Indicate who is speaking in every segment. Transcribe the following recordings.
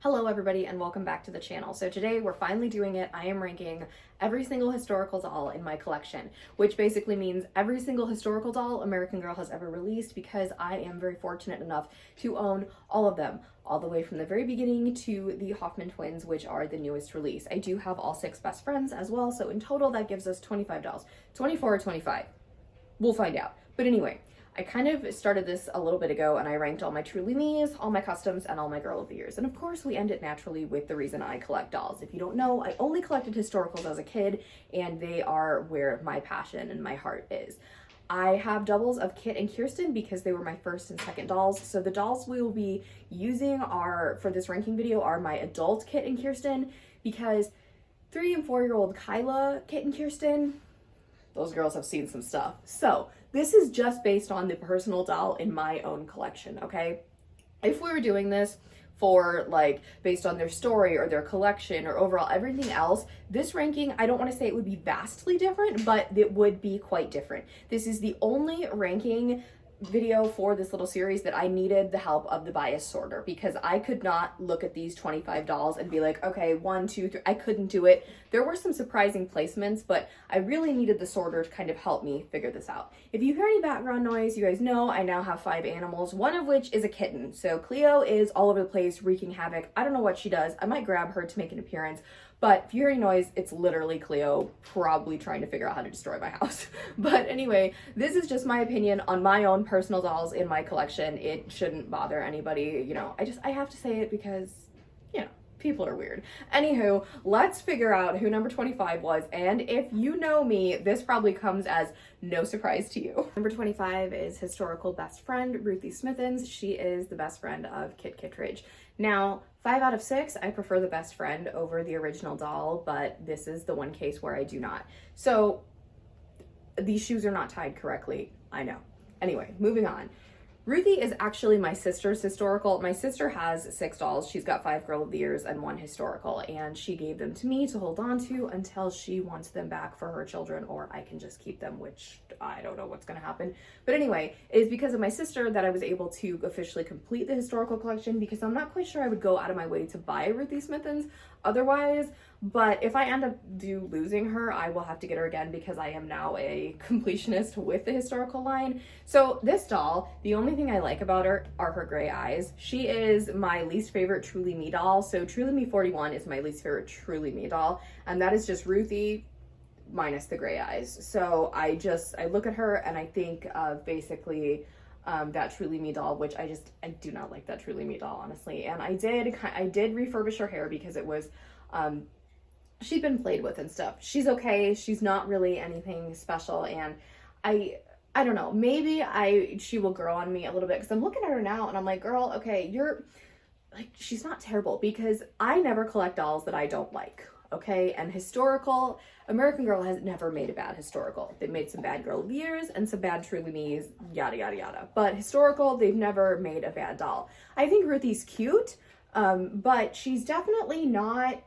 Speaker 1: Hello everybody and welcome back to the channel. So today we're finally doing it. I am ranking every single historical doll in my collection, which basically means every single historical doll American Girl has ever released, because I am very fortunate enough to own all of them, all the way from the very beginning to the Hoffman Twins, which are the newest release. I do have all 6 best friends as well, so in total that gives us 25 dolls. 24 or 25. We'll find out. But anyway, I kind of started this a little bit ago and I ranked all my Truly Me's, all my customs, and all my Girl of the Years. And of course we end it naturally with the reason I collect dolls. If you don't know, I only collected historicals as a kid, and they are where my passion and my heart is. I have doubles of Kit and Kirsten because they were my first and second dolls. So the dolls we will be using for this ranking video are my adult Kit and Kirsten, because 3 and 4-year-old Kyla, Kit and Kirsten, those girls have seen some stuff. So this is just based on the personal doll in my own collection, okay? If we were doing this for based on their story or their collection or overall everything else, this ranking, I don't want to say it would be vastly different, but it would be quite different. This is the only ranking video for this little series that I needed the help of the bias sorter, because I could not look at these 25 dolls and be like, okay, 1, 2, 3. I couldn't do it. There were some surprising placements, but I really needed the sorter to kind of help me figure this out. If you hear any background noise, you guys know I now have 5 animals, one of which is a kitten. So Cleo is all over the place wreaking havoc. I don't know what she does. I might grab her to make an appearance, but if you hear any noise, it's literally Cleo probably trying to figure out how to destroy my house. But anyway, this is just my opinion on my own personal dolls in my collection. It shouldn't bother anybody, you know. I have to say it because, you know, people are weird. Anywho, let's figure out who number 25 was, and if you know me, this probably comes as no surprise to you. Number 25 is historical best friend Ruthie Smithens. She is the best friend of Kit Kitridge. Now, 5 out of 6, I prefer the best friend over the original doll, but this is the one case where I do not. So these shoes are not tied correctly, I know. Anyway, moving on. Ruthie is actually my sister's historical. My sister has 6 dolls. She's got 5 Girl of the Years and 1 historical, and she gave them to me to hold on to until she wants them back for her children, or I can just keep them, which I don't know what's going to happen. But anyway, it is because of my sister that I was able to officially complete the historical collection, because I'm not quite sure I would go out of my way to buy Ruthie Smithens otherwise. But if I end up losing her, I will have to get her again, because I am now a completionist with the historical line. So this doll, the only thing I like about her are her gray eyes. She is my least favorite Truly Me doll. So Truly Me 41 is my least favorite Truly Me doll, and that is just Ruthie minus the gray eyes. So I look at her and I think of basically that Truly Me doll, which I do not like that Truly Me doll, honestly. And I did refurbish her hair because it was she'd been played with and stuff. She's okay. She's not really anything special, and I don't know. Maybe she will grow on me a little bit, because I'm looking at her now and I'm like, girl, okay, she's not terrible, because I never collect dolls that I don't like. Okay, and historical, American Girl has never made a bad historical. They've made some bad Girl of the Years and some bad Truly Me's, yada yada yada. But historical, they've never made a bad doll. I think Ruthie's cute, but she's definitely not,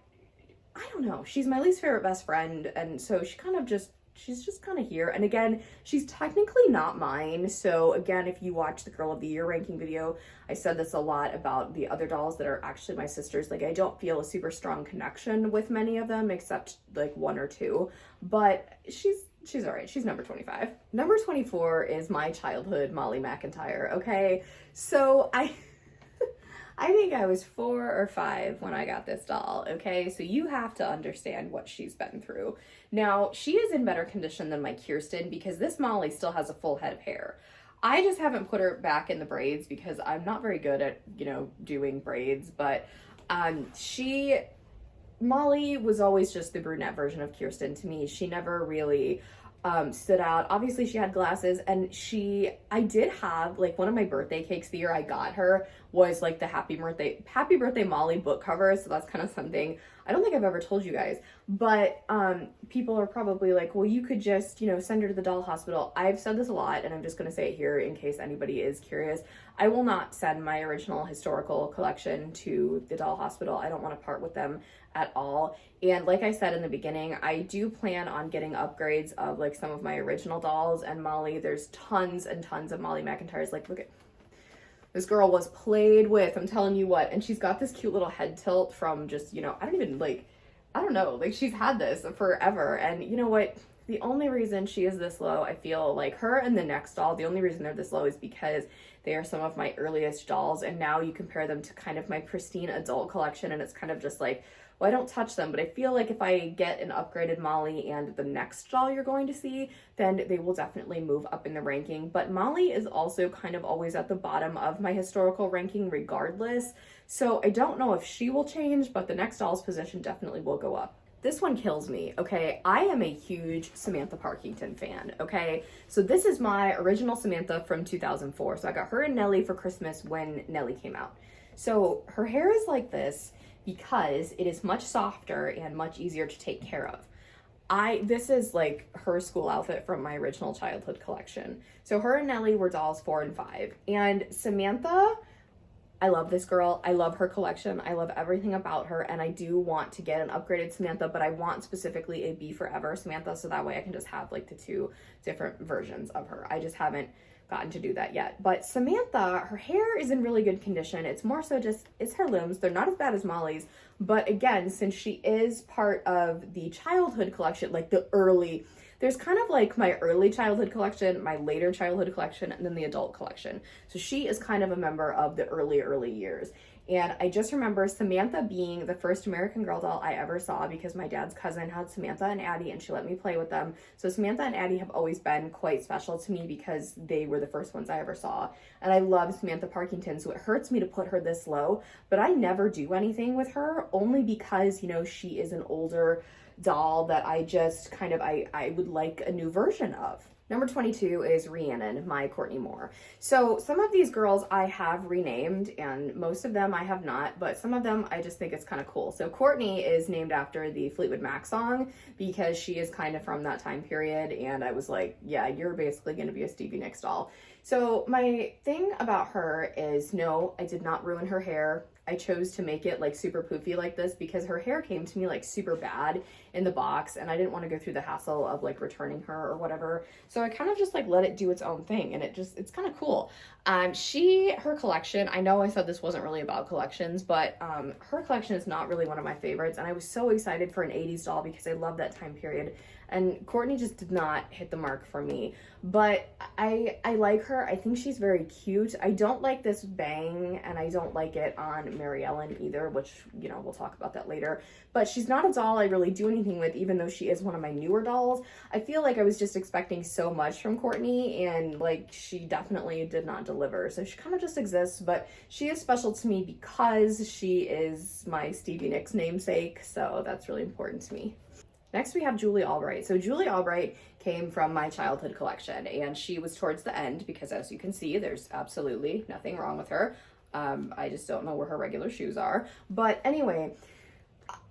Speaker 1: I don't know, she's my least favorite best friend, and so she's just kind of here. And again, she's technically not mine. So again, if you watch the Girl of the Year ranking video, I said this a lot about the other dolls that are actually my sister's. I don't feel a super strong connection with many of them, except 1 or 2, but she's all right. She's number 25. Number 24 is my childhood Molly McIntyre. Okay, so I think I was 4 or 5 when I got this doll, okay? So you have to understand what she's been through. Now, she is in better condition than my Kirsten, because this Molly still has a full head of hair. I just haven't put her back in the braids because I'm not very good at, doing braids, but Molly was always just the brunette version of Kirsten to me. She never really stood out. Obviously she had glasses, and I did have one of my birthday cakes the year I got her was the happy birthday Molly book cover. So that's kind of something I don't think I've ever told you guys, but people are probably like, well, you could just send her to the doll hospital. I've said this a lot, and I'm just going to say it here in case anybody is curious. I will not send my original historical collection to the doll hospital. I don't want to part with them at all. And like I said in the beginning, I do plan on getting upgrades of some of my original dolls and Molly. There's tons and tons of Molly McIntyres. Look at This girl was played with, I'm telling you what. And she's got this cute little head tilt from just, you know, I don't know, like she's had this forever. And you know what? The only reason she is this low, I feel like her and the next doll, the only reason they're this low is because they are some of my earliest dolls. And now you compare them to kind of my pristine adult collection and it's kind of just like, well, I don't touch them, but I feel like if I get an upgraded Molly and the next doll you're going to see, then they will definitely move up in the ranking. But Molly is also kind of always at the bottom of my historical ranking regardless. So I don't know if she will change, but the next doll's position definitely will go up. This one kills me, okay? I am a huge Samantha Parkington fan, okay? So this is my original Samantha from 2004. So I got her and Nelly for Christmas when Nelly came out. So her hair is like this because it is much softer and much easier to take care of. This is like her school outfit from my original childhood collection. So her and Nelly were dolls 4 and 5. And Samantha, I love this girl. I love her collection. I love everything about her. And I do want to get an upgraded Samantha, but I want specifically a Be Forever Samantha. So that way I can just have like the 2 different versions of her. I just haven't gotten to do that yet. But Samantha, her hair is in really good condition. It's more so just, it's her limbs. They're not as bad as Molly's. But again, since she is part of the childhood collection, like the early, there's kind of like my early childhood collection, my later childhood collection, and then the adult collection. So she is kind of a member of the early years. And I just remember Samantha being the first American Girl doll I ever saw because my dad's cousin had Samantha and Addie and she let me play with them. So Samantha and Addie have always been quite special to me because they were the first ones I ever saw. And I love Samantha Parkington, so it hurts me to put her this low, but I never do anything with her only because, you know, she is an older doll that I just kind of, I would like a new version of. Number 22 is Rhiannon, my Courtney Moore. So some of these girls I have renamed and most of them I have not, but some of them I just think it's kind of cool. So Courtney is named after the Fleetwood Mac song because she is kind of from that time period and I was like, yeah, you're basically going to be a Stevie Nicks doll. So my thing about her is no, I did not ruin her hair. I chose to make it like super poofy like this because her hair came to me like super bad in the box and I didn't want to go through the hassle of like returning her or whatever. So I kind of just like let it do its own thing and it's kind of cool. Her collection, I know I said this wasn't really about collections, but her collection is not really one of my favorites and I was so excited for an 80s doll because I love that time period. And Courtney just did not hit the mark for me, but I like her. I think she's very cute. I don't like this bang and I don't like it on Mary Ellen either, which, you know, we'll talk about that later, but she's not a doll I really do anything with, even though she is one of my newer dolls. I feel like I was just expecting so much from Courtney and like she definitely did not deliver. So she kind of just exists, but she is special to me because she is my Stevie Nicks namesake. So that's really important to me. Next, we have Julie Albright. So Julie Albright came from my childhood collection and she was towards the end because as you can see, there's absolutely nothing wrong with her. I just don't know where her regular shoes are. But anyway,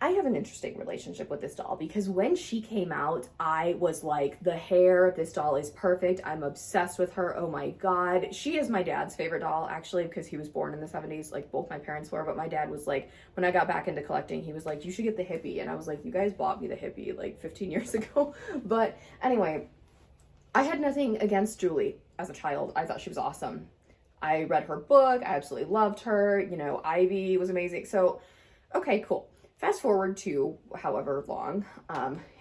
Speaker 1: I have an interesting relationship with this doll because when she came out, I was like, the hair, this doll is perfect. I'm obsessed with her. Oh my God. She is my dad's favorite doll actually because he was born in the 70s, like both my parents were, but my dad was like, when I got back into collecting, he was like, you should get the hippie. And I was like, you guys bought me the hippie like 15 years ago. But anyway, I had nothing against Julie as a child. I thought she was awesome. I read her book. I absolutely loved her. You know, Ivy was amazing. So, okay, cool. Fast forward to however long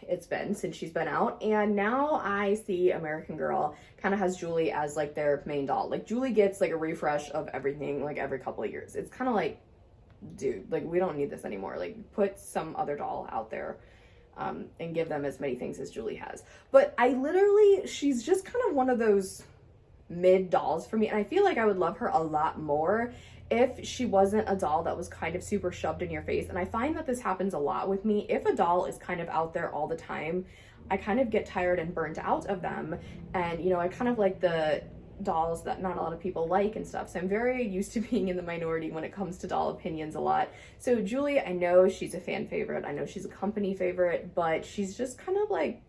Speaker 1: it's been since she's been out, and now I see American Girl kind of has Julie as like their main doll. Like Julie gets like a refresh of everything like every couple of years. It's kind of like, dude, like we don't need this anymore. Like put some other doll out there and give them as many things as Julie has. But she's just kind of one of those mid dolls for me, and I feel like I would love her a lot more if she wasn't a doll that was kind of super shoved in your face. And I find that this happens a lot with me. If a doll is kind of out there all the time, I kind of get tired and burnt out of them. And, you know, I kind of like the dolls that not a lot of people like and stuff. So I'm very used to being in the minority when it comes to doll opinions a lot. So Julie, I know she's a fan favorite. I know she's a company favorite, but she's just kind of like,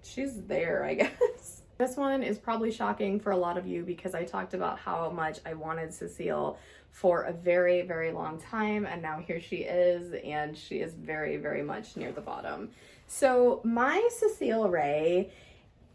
Speaker 1: she's there, I guess. This one is probably shocking for a lot of you because I talked about how much I wanted Cecile for a very, very long time, and now here she is, and she is very, very much near the bottom. So my Cecile Ray,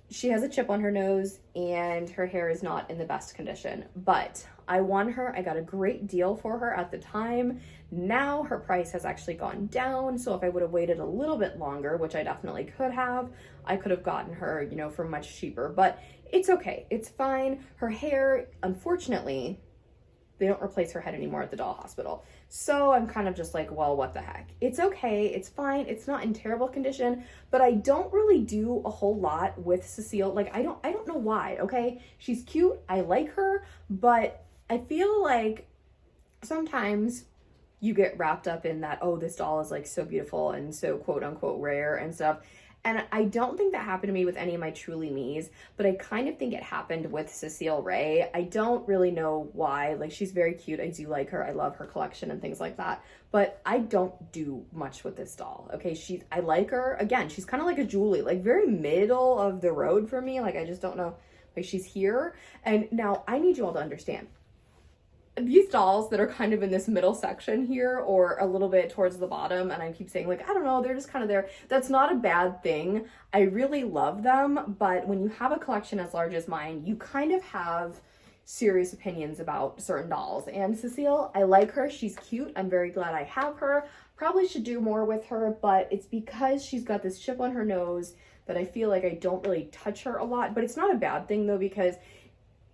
Speaker 1: she has a chip on her nose and her hair is not in the best condition, but I won her. I got a great deal for her at the time. Now her price has actually gone down, so if I would have waited a little bit longer, which I definitely could have, I could have gotten her, you know, for much cheaper, but it's okay. It's fine. Her hair, unfortunately, they don't replace her head anymore at the doll hospital. So I'm kind of just like, well, what the heck? It's okay, it's fine, it's not in terrible condition, but I don't really do a whole lot with Cecile. Like, I don't know why, okay? She's cute, I like her, but I feel like sometimes you get wrapped up in that, oh, this doll is like so beautiful and so quote unquote rare and stuff. And I don't think that happened to me with any of my Truly Me's, but I kind of think it happened with Cecile Ray. I don't really know why. Like, she's very cute. I do like her. I love her collection and things like that. But I don't do much with this doll, okay? I like her. Again, she's kind of like a Julie, like very middle of the road for me. Like, I just don't know. Like, she's here. And now I need you all to understand. These dolls that are kind of in this middle section here or a little bit towards the bottom, and I keep saying like, I don't know, they're just kind of there. That's not a bad thing. I really love them, but when you have a collection as large as mine, you kind of have serious opinions about certain dolls. And Cecile, I like her. She's cute. I'm very glad I have her. Probably should do more with her, but it's because she's got this chip on her nose that I feel like I don't really touch her a lot. But it's not a bad thing though, because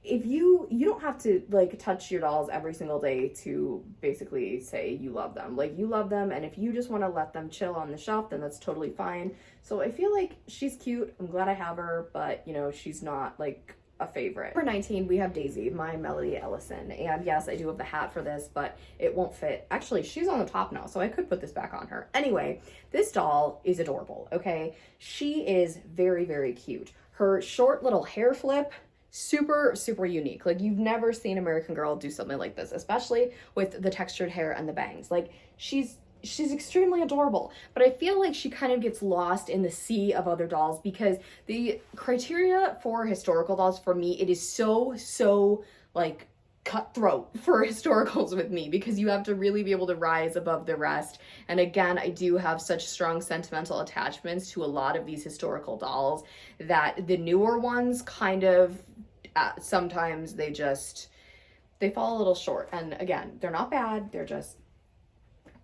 Speaker 1: if you don't have to like touch your dolls every single day to basically say you love them. Like, you love them, and if you just want to let them chill on the shelf, then that's totally fine. So I feel like she's cute. I'm glad I have her, but you know, she's not like a favorite. Number 19, we have Daisy, my Melody Ellison. And yes, I do have the hat for this, but it won't fit. Actually, she's on the top now, so I could put this back on her. Anyway, this doll is adorable, okay? She is very, very cute. Her short little hair flip, super, super unique. Like, you've never seen American Girl do something like this, especially with the textured hair and the bangs. Like, she's extremely adorable, but I feel like she kind of gets lost in the sea of other dolls because the criteria for historical dolls, for me, it is so like cutthroat for historicals with me, because you have to really be able to rise above the rest. And again, I do have such strong sentimental attachments to a lot of these historical dolls that the newer ones kind of sometimes they fall a little short. And again, they're not bad, they're just,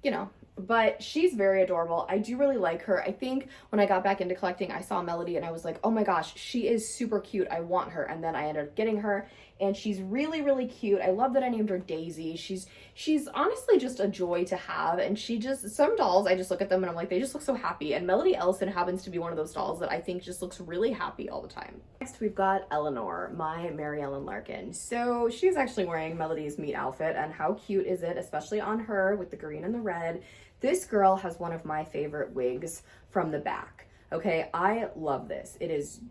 Speaker 1: you know, but she's very adorable. I do really like her. I think when I got back into collecting, I saw Melody and I was like, oh my gosh, she is super cute. I want her. And then I ended up getting her, and she's really, really cute. I love that I named her Daisy. She's honestly just a joy to have. And some dolls, I just look at them and I'm like, they just look so happy. And Melody Ellison happens to be one of those dolls that I think just looks really happy all the time. Next, we've got Elanor, my Mary Ellen Larkin. So she's actually wearing Melody's meat outfit, and how cute is it, especially on her with the green and the red. This girl has one of my favorite wigs from the back. Okay, I love this. It is,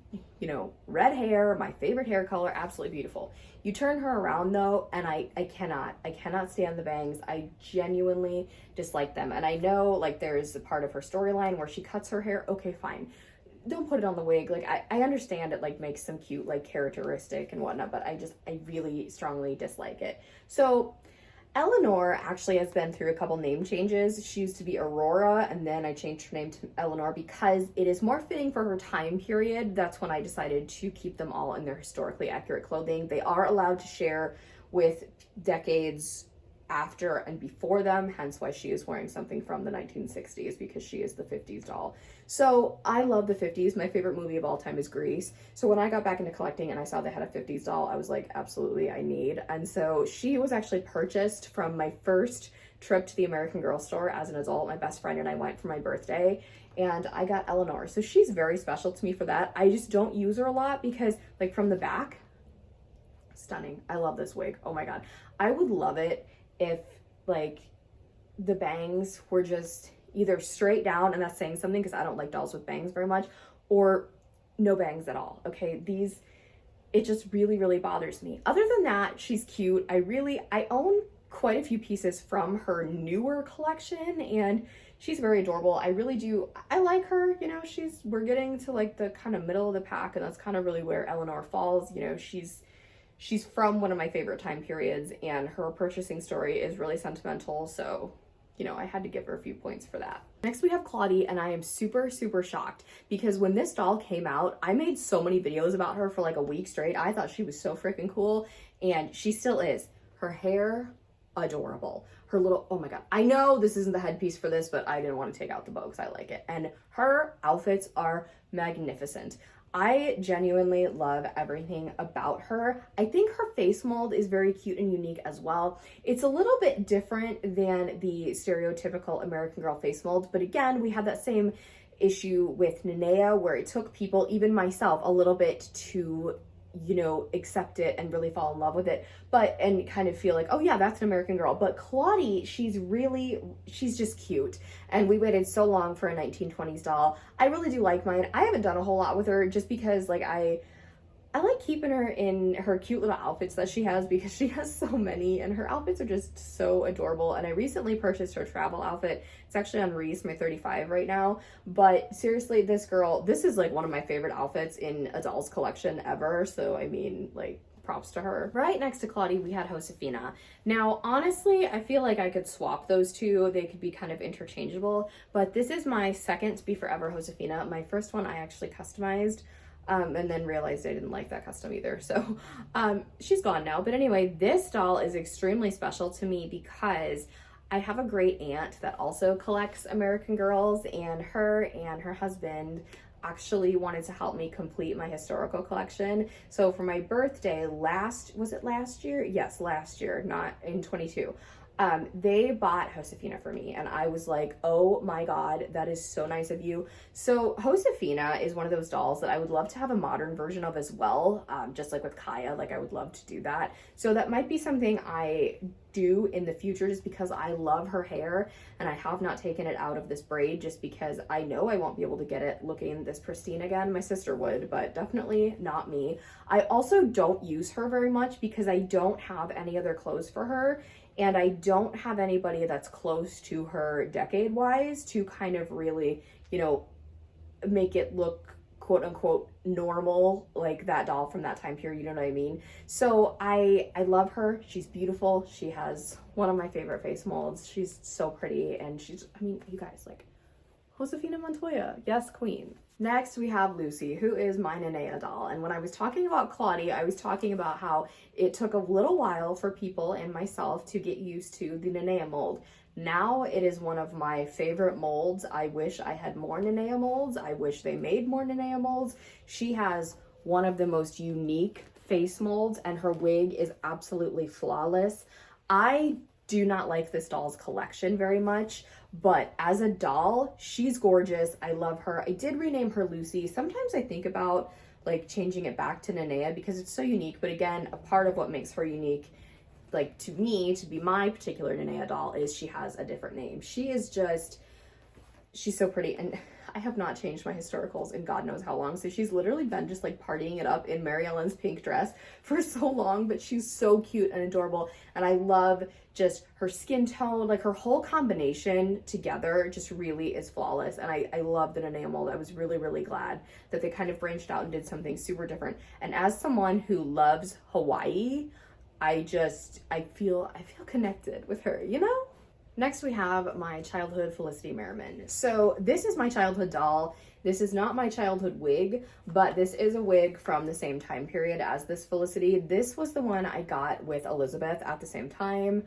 Speaker 1: you know, red hair, my favorite hair color, absolutely beautiful. You turn her around though, and I cannot stand the bangs. I genuinely dislike them. And I know like there's a part of her storyline where she cuts her hair. Okay, fine. Don't put it on the wig. Like, I understand it like makes some cute like characteristic and whatnot, but I really strongly dislike it. So Elanor actually has been through a couple name changes. She used to be Aurora, and then I changed her name to Elanor because it is more fitting for her time period. That's when I decided to keep them all in their historically accurate clothing. They are allowed to share with decades after and before them, hence why she is wearing something from the 1960s, because she is the 50s doll. So I love the 50s. My favorite movie of all time is Grease. So when I got back into collecting and I saw they had a 50s doll, I was like, absolutely, I need. And so she was actually purchased from my first trip to the American Girl store as an adult. My best friend and I went for my birthday, and I got Elanor. So she's very special to me for that. I just don't use her a lot because like from the back, stunning. I love this wig. Oh my God. I would love it if like the bangs were just either straight down, and that's saying something because I don't like dolls with bangs very much, or no bangs at all. Okay, it just really, really bothers me. Other than that, she's cute. I own quite a few pieces from her newer collection, and she's very adorable. I like her, you know. We're getting to like the kind of middle of the pack, and that's kind of really where Elanor falls. You know, she's from one of my favorite time periods, and her purchasing story is really sentimental, so, you know, I had to give her a few points for that. Next, we have Claude, and I am super, super shocked because when this doll came out, I made so many videos about her for like a week straight. I thought she was so freaking cool, and she still is. Her hair, adorable. Her little, oh my god, I know this isn't the headpiece for this, but I didn't want to take out the bow because I like it. And her outfits are magnificent. I genuinely love everything about her. I think her face mold is very cute and unique as well. It's a little bit different than the stereotypical American Girl face mold, but again, we had that same issue with Nenea where it took people, even myself, a little bit to, you know, accept it and really fall in love with it, and kind of feel like, oh yeah, that's an American Girl. But Claude, she's just cute. And we waited so long for a 1920s doll. I really do like mine. I haven't done a whole lot with her just because like I like keeping her in her cute little outfits that she has because she has so many and her outfits are just so adorable. And I recently purchased her travel outfit. It's actually on Reese, my 35 right now. But seriously, this is like one of my favorite outfits in a doll's collection ever. So I mean, like, props to her. Right next to Claude, we had Josefina. Now, honestly, I feel like I could swap those two. They could be kind of interchangeable, but this is my second Be Forever Josefina. My first one I actually customized. And then realized I didn't like that custom either. So she's gone now. But anyway, this doll is extremely special to me because I have a great aunt that also collects American Girls, and her husband actually wanted to help me complete my historical collection. So for my birthday was it last year? Yes, last year, not in 22. They bought Josefina for me, and I was like, oh my god, that is so nice of you. So Josefina is one of those dolls that I would love to have a modern version of as well, just like with Kaya, like I would love to do that. So that might be something I do in the future just because I love her hair, and I have not taken it out of this braid just because I know I won't be able to get it looking this pristine again. My sister would, but definitely not me. I also don't use her very much because I don't have any other clothes for her. And I don't have anybody that's close to her decade-wise to kind of really, you know, make it look quote-unquote normal, like that doll from that time period, you know what I mean? So I love her. She's beautiful. She has one of my favorite face molds. She's so pretty, and I mean, you guys, like, Josefina Montoya, yes, queen. Next, we have Lucy, who is my Nenea doll. And when I was talking about Claude, I was talking about how it took a little while for people and myself to get used to the Nenea mold. Now it is one of my favorite molds. I wish I had more Nenea molds. I wish they made more Nenea molds. She has one of the most unique face molds, and her wig is absolutely flawless. I do not like this doll's collection very much, but as a doll, she's gorgeous. I love her. I did rename her Lucy. Sometimes I think about like changing it back to Nenea because it's so unique, but again, a part of what makes her unique, like to me, to be my particular Nenea doll, is she has a different name. She's so pretty, and I have not changed my historicals in God knows how long, so she's literally been just like partying it up in Mary Ellen's pink dress for so long, but she's so cute and adorable, and I love just her skin tone, like her whole combination together just really is flawless, and I love the Nenea mold. I was really, really glad that they kind of branched out and did something super different, and as someone who loves Hawaii, I feel connected with her, you know? Next, we have my childhood Felicity Merriman. So this is my childhood doll. This is not my childhood wig, but this is a wig from the same time period as this Felicity. This was the one I got with Elizabeth at the same time.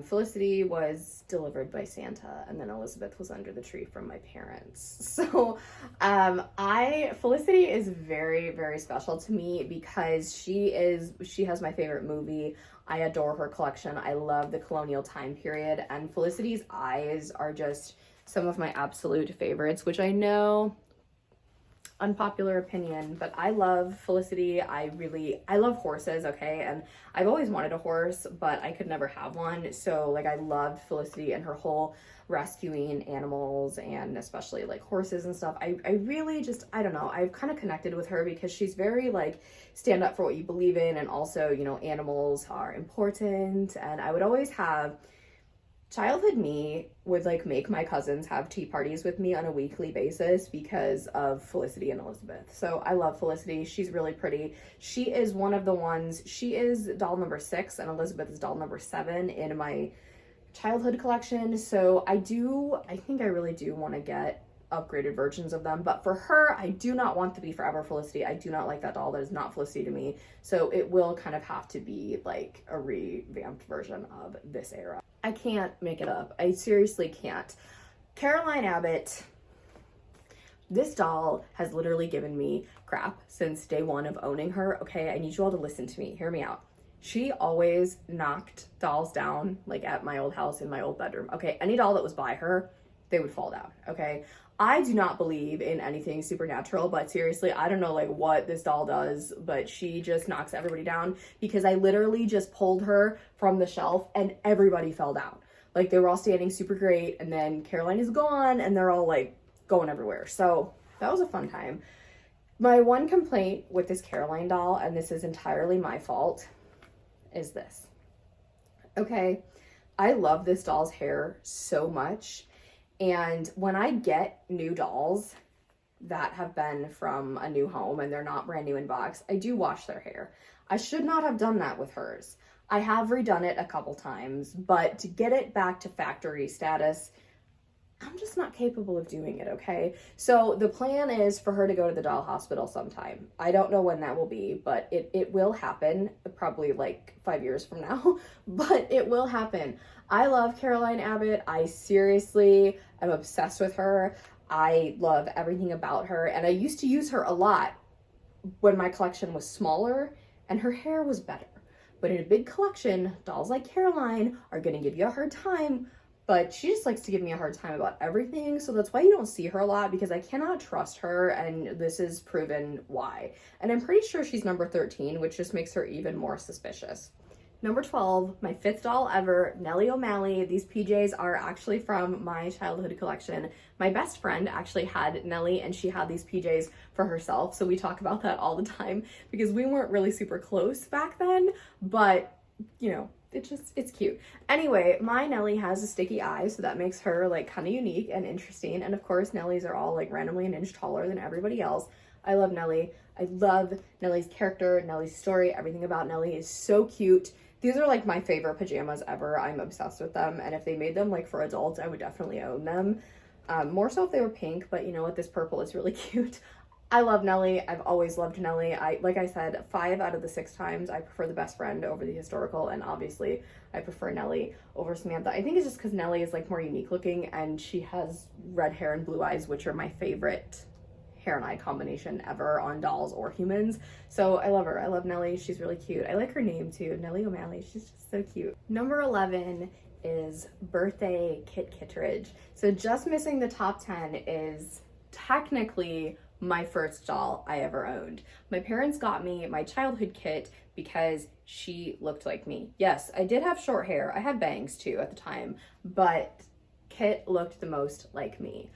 Speaker 1: Felicity was delivered by Santa, and then Elizabeth was under the tree from my parents. So Felicity is very, very special to me because she has my favorite movie. I adore her collection. I love the colonial time period, and Felicity's eyes are just some of my absolute favorites, which I know, unpopular opinion, but I love Felicity. I love horses, okay? And I've always wanted a horse, but I could never have one. So like I loved Felicity and her whole rescuing animals, and especially like horses and stuff. I really just, I don't know, I've kind of connected with her because she's very like stand up for what you believe in, and also, you know, animals are important. And I would always have childhood me would like make my cousins have tea parties with me on a weekly basis because of Felicity and Elizabeth. So I love Felicity. She's really pretty. She is one of the ones, she is doll number 6 and Elizabeth is doll number 7 in my childhood collection. So I think I really do want to get upgraded versions of them. But for her, I do not want the Be Forever Felicity. I do not like that doll. That is not Felicity to me. So it will kind of have to be like a revamped version of this era. I can't make it up. I seriously can't. Caroline Abbott, this doll has literally given me crap since day one of owning her. Okay, I need you all to listen to me. Hear me out. She always knocked dolls down, like at my old house in my old bedroom. Okay, any doll that was by her, they would fall down, okay? I do not believe in anything supernatural, but seriously, I don't know like what this doll does, but she just knocks everybody down because I literally just pulled her from the shelf and everybody fell down. Like they were all standing super great and then Caroline is gone and they're all like going everywhere. So that was a fun time. My one complaint with this Caroline doll, and this is entirely my fault, is this. Okay, I love this doll's hair so much, and when I get new dolls that have been from a new home and they're not brand new in box, I do wash their hair. I should not have done that with hers. I have redone it a couple times, but to get it back to factory status, I'm just not capable of doing it, okay? So the plan is for her to go to the doll hospital sometime. I don't know when that will be, but it will happen, probably like 5 years from now, but it will happen. I love Caroline Abbott. I seriously am obsessed with her. I love everything about her, and I used to use her a lot when my collection was smaller and her hair was better. But in a big collection, dolls like Caroline are gonna give you a hard time, but she just likes to give me a hard time about everything. So that's why you don't see her a lot, because I cannot trust her, and this is proven why. And I'm pretty sure she's number 13, which just makes her even more suspicious. Number 12, my 5th doll ever, Nelly O Ali. These PJs are actually from my childhood collection. My best friend actually had Nelly, and she had these PJs for herself. So we talk about that all the time because we weren't really super close back then, but you know, it's cute. Anyway, my Nelly has a sticky eye, so that makes her like kind of unique and interesting. And of course, Nellies are all like randomly an inch taller than everybody else. I love Nelly. I love Nelly's character, Nelly's story. Everything about Nelly is so cute. These are like my favorite pajamas ever. I'm obsessed with them. And if they made them like for adults, I would definitely own them. More so if they were pink, but you know what? This purple is really cute. I love Nelly. I've always loved Nelly. Like I said, 5 out of the 6 times, I prefer the best friend over the historical, and obviously I prefer Nelly over Samantha. I think it's just because Nelly is like more unique looking, and she has red hair and blue eyes, which are my favorite hair and eye combination ever on dolls or humans. So I love her. I love Nelly. She's really cute. I like her name too, Nelly O Ali. She's just so cute. Number 11 is Birthday Kit Kitridge. So just missing the top 10 is technically my first doll I ever owned. My parents got me my childhood kit because she looked like me. Yes, I did have short hair. I had bangs too at the time, but Kit looked the most like me.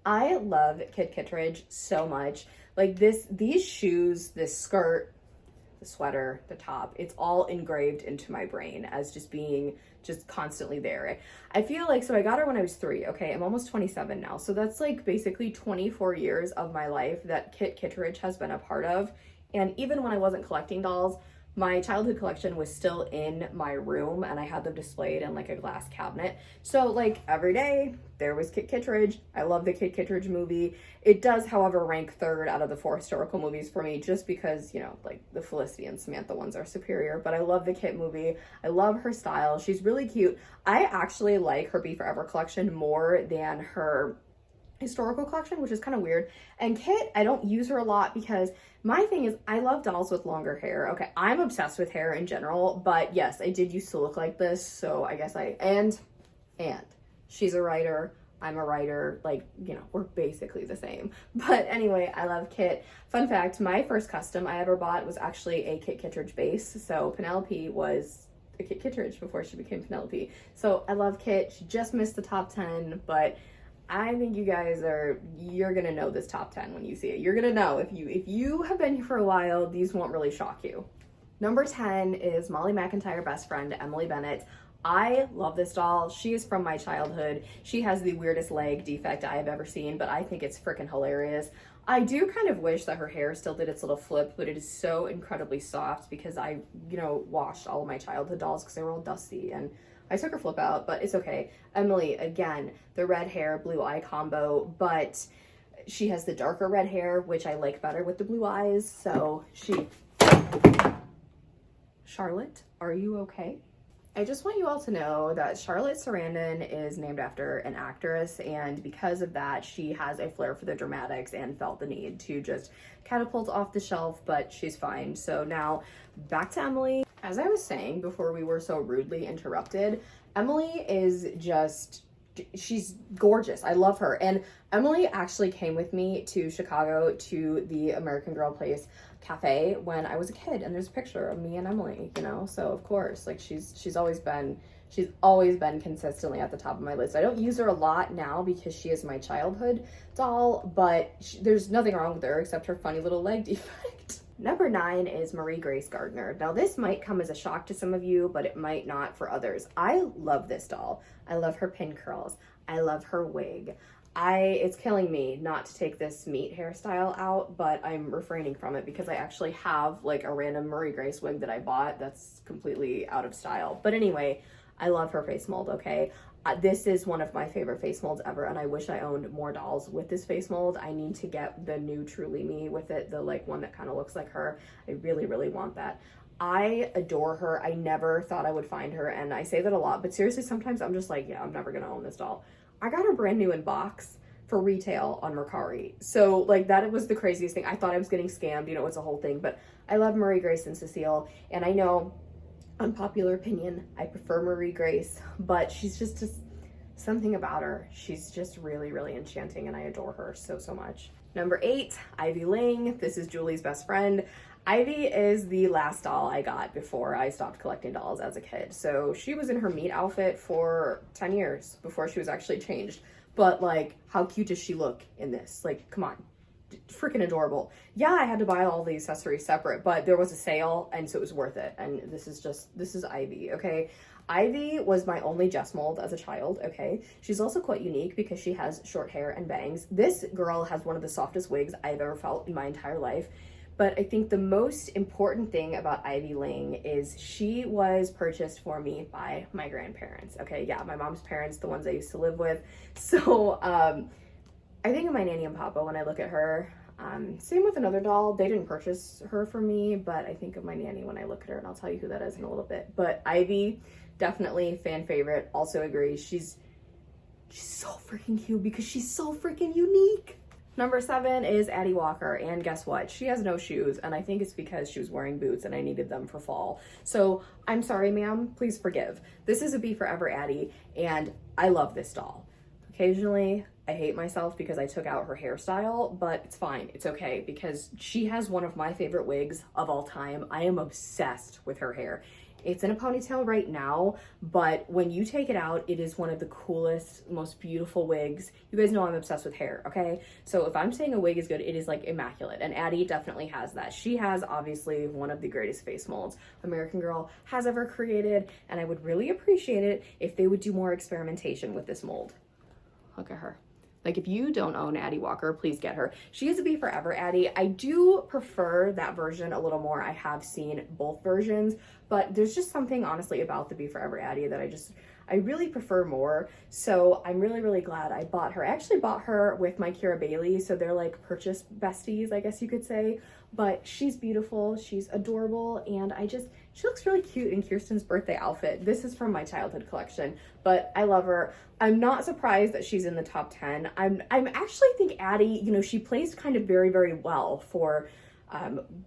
Speaker 1: I love Kit Kitridge so much. Like these shoes, this skirt, the sweater, the top, it's all engraved into my brain as just being just constantly there. I feel like, so I got her when I was 3, okay? I'm almost 27 now. So that's like basically 24 years of my life that Kit Kitridge has been a part of. And even when I wasn't collecting dolls, my childhood collection was still in my room, and I had them displayed in like a glass cabinet. So like every day there was Kit Kitridge. I love the Kit Kitridge movie. It does, however, rank 3rd out of the 4 historical movies for me, just because, you know, like the Felicity and Samantha ones are superior, but I love the Kit movie. I love her style. She's really cute. I actually like her Be Forever collection more than her historical collection, which is kind of weird. And Kit, I don't use her a lot because my thing is I love dolls with longer hair. Okay, I'm obsessed with hair in general, but yes, I did used to look like this, so I guess and she's a writer, I'm a writer, like, you know, we're basically the same. But anyway, I love Kit. Fun fact, my first custom I ever bought was actually a Kit Kitridge base. So Penelope was a Kit Kitridge before she became Penelope. So I love Kit. She just missed the top 10, but I think you guys you're gonna know this top 10 when you see it. You're gonna know. If you have been here for a while, these won't really shock you. Number 10 is Molly McIntyre best friend, Emily Bennett. I love this doll. She is from my childhood. She has the weirdest leg defect I have ever seen, but I think it's freaking hilarious. I do kind of wish that her hair still did its little flip, but it is so incredibly soft because I, you know, washed all of my childhood dolls because they were all dusty, and I took her flip out, but it's okay. Emily, again, the red hair, blue eye combo, but she has the darker red hair, which I like better with the blue eyes. So Charlotte, are you okay? I just want you all to know that Charlotte Sarandon is named after an actress, and because of that, she has a flair for the dramatics and felt the need to just catapult off the shelf, but she's fine. So now back to Emily. As I was saying before we were so rudely interrupted, Emily is just, she's gorgeous. I love her. And Emily actually came with me to Chicago to the American Girl Place cafe when I was a kid, and there's a picture of me and Emily, you know, so of course, like she's always been consistently at the top of my list. I don't use her a lot now because she is my childhood doll, but there's nothing wrong with her except her funny little leg defect. Number 9 is Marie Grace Gardner. Now this might come as a shock to some of you, but it might not for others. I love this doll. I love her pin curls. I love her wig. It's killing me not to take this meat hairstyle out, but I'm refraining from it because I actually have like a random Marie Grace wig that I bought that's completely out of style. But anyway, I love her face mold, okay? This is one of my favorite face molds ever, and I wish I owned more dolls with this face mold. I need to get the new Truly Me with it, the like one that kind of looks like her. I really, really want that. I adore her. I never thought I would find her, and I say that a lot, but seriously, sometimes I'm just like, yeah, I'm never gonna own this doll. I got her brand new in box for retail on Mercari. So like that was the craziest thing. I thought I was getting scammed, you know, it's a whole thing, but I love Marie Grace and Cecile, and I know, unpopular opinion, I prefer Marie Grace, but she's just something about her. She's just really, really enchanting, and I adore her so, so much. Number 8, Ivy Ling. This is Julie's best friend. Ivy is the last doll I got before I stopped collecting dolls as a kid. So she was in her meat outfit for 10 years before she was actually changed. But like, how cute does she look in this? Like, come on, freaking adorable. Yeah, I had to buy all the accessories separate, but there was a sale, and so it was worth it. And this is Ivy, okay? Ivy was my only Jess mold as a child, okay? She's also quite unique because she has short hair and bangs. This girl has one of the softest wigs I've ever felt in my entire life. But I think the most important thing about Ivy Ling is she was purchased for me by my grandparents. Okay, yeah, my mom's parents, the ones I used to live with. So I think of my Nanny and Papa when I look at her. Same with another doll. They didn't purchase her for me, but I think of my nanny when I look at her, and I'll tell you who that is in a little bit. But Ivy, definitely fan favorite. Also agree. She's so freaking cute because she's so freaking unique. Number 7 is Addie Walker, and guess what? She has no shoes, and I think it's because she was wearing boots and I needed them for fall. So I'm sorry, ma'am, please forgive. This is a Be Forever Addie, and I love this doll. Occasionally, I hate myself because I took out her hairstyle, but it's fine, it's okay, because she has one of my favorite wigs of all time. I am obsessed with her hair. It's in a ponytail right now, but when you take it out, it is one of the coolest, most beautiful wigs. You guys know I'm obsessed with hair, okay? So if I'm saying a wig is good, it is like immaculate, and Addie definitely has that. She has obviously one of the greatest face molds American Girl has ever created, and I would really appreciate it if they would do more experimentation with this mold. Look at her. Like, if you don't own Addie Walker, please get her. She is a Be Forever Addie. I do prefer that version a little more. I have seen both versions, but there's just something honestly about the Be Forever Addie that I really prefer more. So I'm really, really glad I bought her. I actually bought her with my Kira Bailey, so they're like purchase besties, I guess you could say. But she's beautiful, she's adorable, and she looks really cute in Kirsten's birthday outfit. This is from my childhood collection, but I love her. I'm not surprised that she's in the top 10. I'm actually think Addie, you know, she placed kind of very, very well for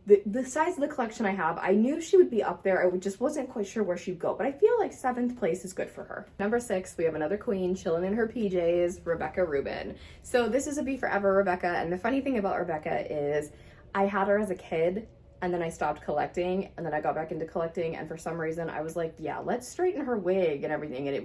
Speaker 1: the size of the collection I have. I knew she would be up there. I just wasn't quite sure where she'd go, but I feel like 7th place is good for her. Number 6, we have another queen chilling in her PJs, Rebecca Rubin. So this is a Be Forever Rebecca, and the funny thing about Rebecca is I had her as a kid, and then I stopped collecting, and then I got back into collecting, and for some reason I was like, yeah, let's straighten her wig and everything, and it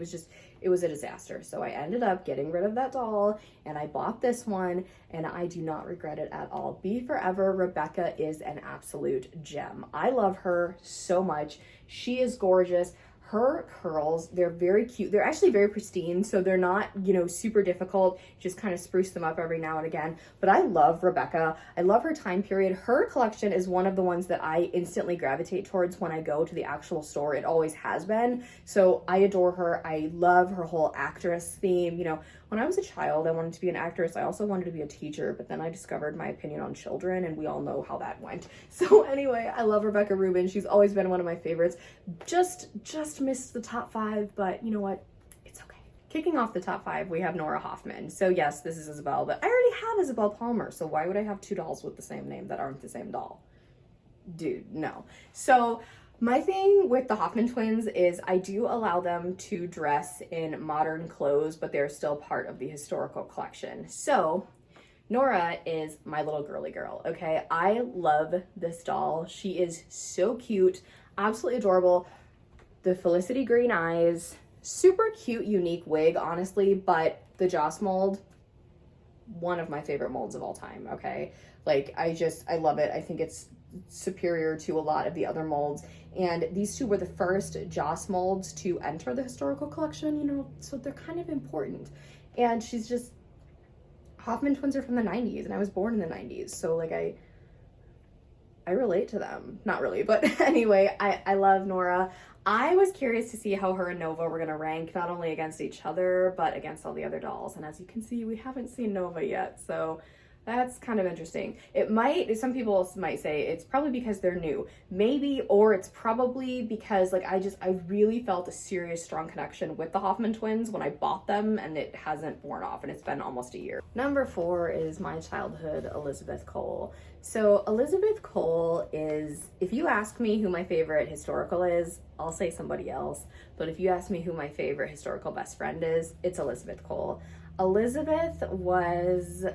Speaker 1: was a disaster. So I ended up getting rid of that doll, and I bought this one, and I do not regret it at all. Be Forever Rebecca is an absolute gem. I love her so much. She is gorgeous. her curls, they're very cute. They're actually very pristine, so they're not, you know, super difficult. Just kind of spruce them up every now and again. But I love Rebecca. I love her time period. Her collection is one of the ones that I instantly gravitate towards when I go to the actual store. It always has been. So I adore her. I love her whole actress theme. You know, when I was a child, I wanted to be an actress. I also wanted to be a teacher, but then I discovered my opinion on children, and we all know how that went. So anyway, I love Rebecca Rubin. She's always been one of my favorites. Just missed the top 5, but you know what? It's okay. Kicking off the top 5, we have Nora Hoffman. So yes, this is Isabel, but I already have Isabel Palmer, so why would I have 2 dolls with the same name that aren't the same doll? Dude, no. So my thing with the Hoffman twins is I do allow them to dress in modern clothes, but they're still part of the historical collection. So Nora is my little girly girl, okay? I love this doll. She is so cute, absolutely adorable. The Felicity green eyes, super cute, unique wig, honestly, but the Joss mold, one of my favorite molds of all time, okay? Like, I love it. I think it's superior to a lot of the other molds. And these 2 were the first Joss molds to enter the historical collection, you know, so they're kind of important. And she's just, Hoffman twins are from the 90s, and I was born in the 90s, so like I relate to them. Not really, but anyway, I love Nora. I was curious to see how her and Nova were gonna rank, not only against each other, but against all the other dolls. And as you can see, we haven't seen Nova yet, so that's kind of interesting. It might, some people might say it's probably because they're new, maybe, or it's probably because like I really felt a serious strong connection with the Hoffman twins when I bought them, and it hasn't worn off, and it's been almost a year. Number 4 is my childhood Elizabeth Cole. So Elizabeth Cole is, if you ask me who my favorite historical is, I'll say somebody else, but if you ask me who my favorite historical best friend is, it's Elizabeth Cole. Elizabeth was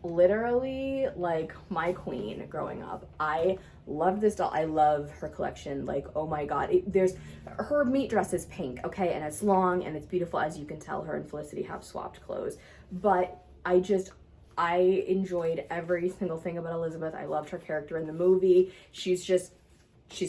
Speaker 1: literally like my queen growing up. I love this doll. I love her collection. Like, oh my god, there's her meat dress is pink, okay, and it's long and it's beautiful, as you can tell. Her and Felicity have swapped clothes, but I enjoyed every single thing about Elizabeth. I loved her character in the movie. She's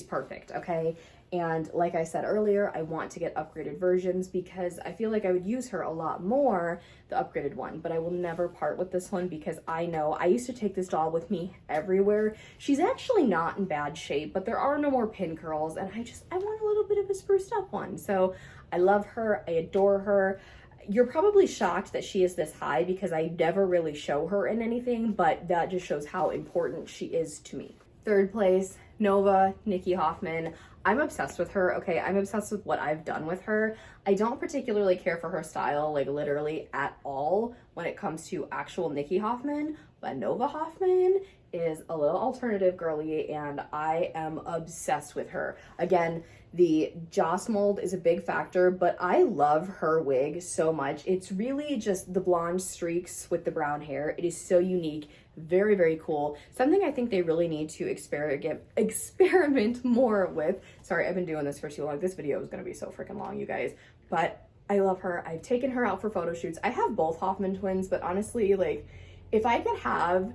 Speaker 1: perfect, okay? And like I said earlier, I want to get upgraded versions because I feel like I would use her a lot more, the upgraded one, but I will never part with this one because I know I used to take this doll with me everywhere. She's actually not in bad shape, but there are no more pin curls, and I want a little bit of a spruced up one. So I love her. I adore her. You're probably shocked that she is this high because I never really show her in anything, but that just shows how important she is to me. 3rd place, Nova, Nikki Hoffman. I'm obsessed with her, okay? I'm obsessed with what I've done with her. I don't particularly care for her style, like literally at all when it comes to actual Nikki Hoffman, but Nova Hoffman is a little alternative girly, and I am obsessed with her. Again, the Joss mold is a big factor, but I love her wig so much. It's really just the blonde streaks with the brown hair. It is so unique. Very, very cool. Something I think they really need to experiment more with. Sorry, I've been doing this for too long. This video is going to be so freaking long, you guys. But I love her. I've taken her out for photo shoots. I have both Hoffman twins, but honestly, like, if I could have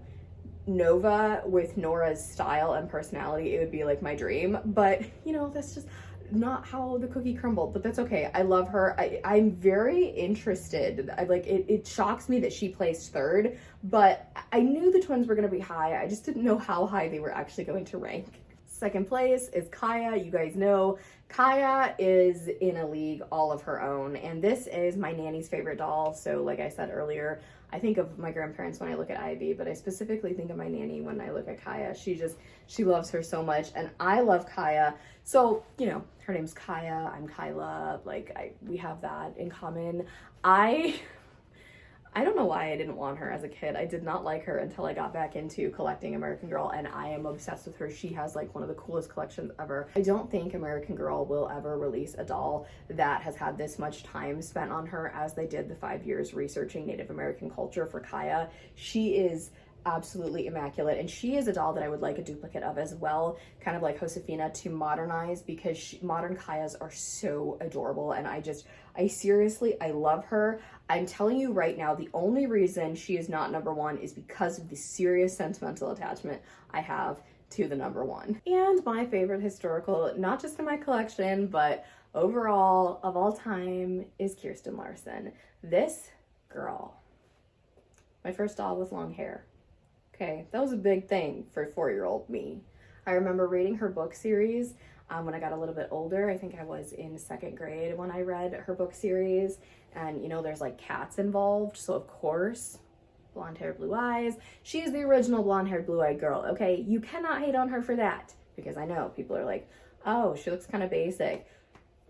Speaker 1: Nova with Nora's style and personality, it would be like my dream. But, you know, that's just not how the cookie crumbled, but that's okay. I love her. I'm very interested. It shocks me that she placed 3rd, but I knew the twins were going to be high. I just didn't know how high they were actually going to rank. 2nd place is Kaya. You guys know Kaya is in a league all of her own, and this is my nanny's favorite doll. So like I said earlier, I think of my grandparents when I look at Ivy, but I specifically think of my nanny when I look at Kaya. She loves her so much, and I love Kaya. So, you know, her name's Kaya, I'm Kyla, like we have that in common. I don't know why I didn't want her as a kid. I did not like her until I got back into collecting American Girl, and I am obsessed with her. She has like one of the coolest collections ever. I don't think American Girl will ever release a doll that has had this much time spent on her as they did the 5 years researching Native American culture for Kaya. She is absolutely immaculate, and she is a doll that I would like a duplicate of as well, kind of like Josefina, to modernize, because modern Kayas are so adorable, and I love her. I'm telling you right now, the only reason she is not number 1 is because of the serious sentimental attachment I have to the number one. And my favorite historical, not just in my collection, but overall of all time, is Kirsten Larson. This girl, my first doll with long hair. Okay, that was a big thing for 4-year-old me. I remember reading her book series when I got a little bit older. I think I was in 2nd grade when I read her book series, and you know, there's like cats involved, so of course, blonde hair, blue eyes. She is the original blonde haired, blue eyed girl, okay? You cannot hate on her for that, because I know people are like, oh, she looks kind of basic.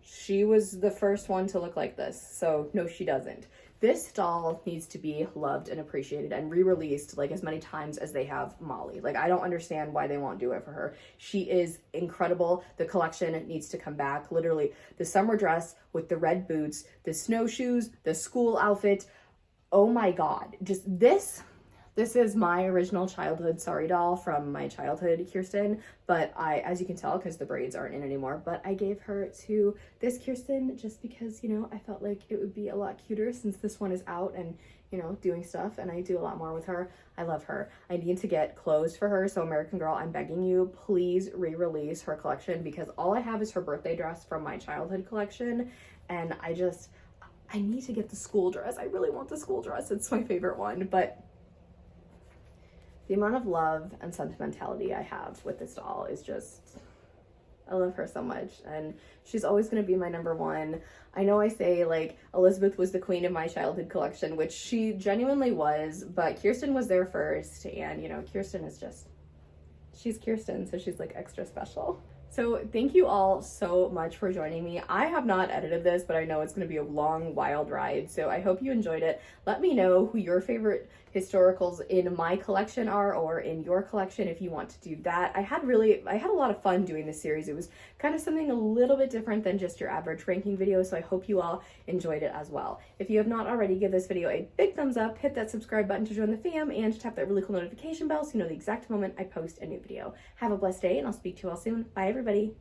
Speaker 1: She was the first one to look like this, so no, she doesn't. This doll needs to be loved and appreciated and re-released like as many times as they have Molly. Like, I don't understand why they won't do it for her. She is incredible. The collection needs to come back. Literally, the summer dress with the red boots, the snowshoes, the school outfit. Oh my God. Just this is my original childhood Sorry doll from my childhood Kirsten, but as you can tell, because the braids aren't in anymore, but I gave her to this Kirsten just because, you know, I felt like it would be a lot cuter since this one is out and, you know, doing stuff, and I do a lot more with her. I love her. I need to get clothes for her, so American Girl, I'm begging you, please re-release her collection, because all I have is her birthday dress from my childhood collection, and I need to get the school dress. I really want the school dress. It's my favorite one, but the amount of love and sentimentality I have with this doll is just, I love her so much, and she's always going to be my number one. I know I say, like, Elizabeth was the queen of my childhood collection, which she genuinely was, but Kirsten was there first, and, you know, Kirsten is just, she's Kirsten, so she's, like, extra special. So thank you all so much for joining me. I have not edited this, but I know it's going to be a long, wild ride, so I hope you enjoyed it. Let me know who your favorite historicals in my collection are, or in your collection if you want to do that. I had a lot of fun doing this series. It was kind of something a little bit different than just your average ranking video, so I hope you all enjoyed it as well. If you have not already, give this video a big thumbs up, hit that subscribe button to join the fam, and tap that really cool notification bell so you know the exact moment I post a new video. Have a blessed day, and I'll speak to you all soon. Bye, everybody.